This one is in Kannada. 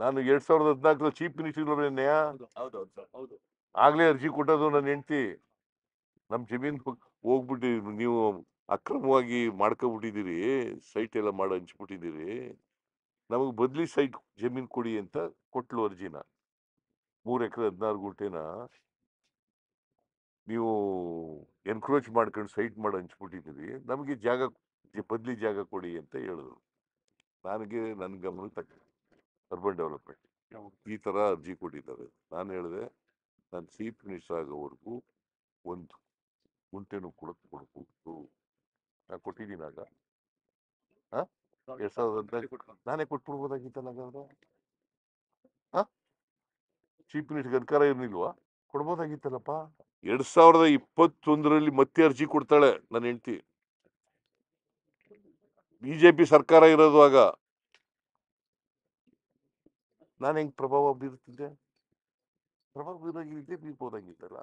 ನಾನು 2014 ಚೀಫ್ ಮಿನಿಸ್ಟರ್ ಆಗ್ಲೇ ಅರ್ಜಿ ಕೊಟ್ಟದು ನನ್ನ ಹೆಂಡತಿ. ನಮ್ ಜಮೀನ್ ಹೋಗ್ಬಿಟ್ಟಿದ್ರಿ ನೀವು, ಅಕ್ರಮವಾಗಿ ಮಾಡ್ಕೊಬಿಟ್ಟಿದ್ದೀರಿ, ಸೈಟ್ ಎಲ್ಲ ಮಾಡಿ ಹಂಚ್ಬಿಟ್ಟಿದ್ದೀರಿ, ನಮಗೆ ಬದ್ಲಿ ಸೈಟ್ ಜಮೀನ್ ಕೊಡಿ ಅಂತ ಕೊಟ್ಲು ಅರ್ಜಿನ. 3 ಎಕರೆ 16 ಗುಂಟೆನ ನೀವು ಎನ್ಕ್ರೋಚ್ ಮಾಡ್ಕೊಂಡು ಸೈಟ್ ಮಾಡಿ ಹಂಚ್ಬಿಟ್ಟಿದ್ದೀರಿ, ನಮಗೆ ಜಾಗ ಬದ್ಲಿ ಜಾಗ ಕೊಡಿ ಅಂತ ಹೇಳಿದ್ರು. ನನಗೆ ನನ್ನ ಗಮನಕ್ಕೆ ತಕ್ಕ ಅರ್ಬನ್ ಡೆವಲಪ್ಮೆಂಟ್ ಈ ತರ ಅರ್ಜಿ ಕೊಟ್ಟಿದ್ದಾರೆ. ನಾನು ಹೇಳಿದೆ, ನಾನು ಚೀಫ್ ಮಿನಿಸ್ಟರ್ ಆಗೋವರೆಗೂ 1 ಗುಂಟೆನೂ ಕೂಡ ಕೊಡ್ಬೋದು. ನಾನು ಕೊಟ್ಟಿದ್ದೀನಿ ಆಗ 2014 ನಾನೇ ಕೊಟ್ಬಿಡ್ಬೋದಾಗಿತ್ತಲ್ಲ. ಹಾಗಾದ್ರೆ ಚೀಫ್ ಮಿನಿಸ್ಟರ್ ಅಧಿಕಾರ ಇರ್ಲಿಲ್ವಾ? ಕೊಡ್ಬೋದಾಗಿತ್ತಲ್ಲಪ್ಪ. 2021 ಮತ್ತೆ ಅರ್ಜಿ ಕೊಡ್ತಾಳೆ ನನ್ನ ಹೆಂಡತಿ. ಬಿಜೆಪಿ ಸರ್ಕಾರ ಇರೋದು ಆಗ. ನಾನು ಹೆಂಗ್ ಪ್ರಭಾವ ಬೀರ್ತಿದ್ದೆ? ಪ್ರಭಾವ ಬೀರ್ಬೋದಾಗಿತ್ತಲ್ಲ.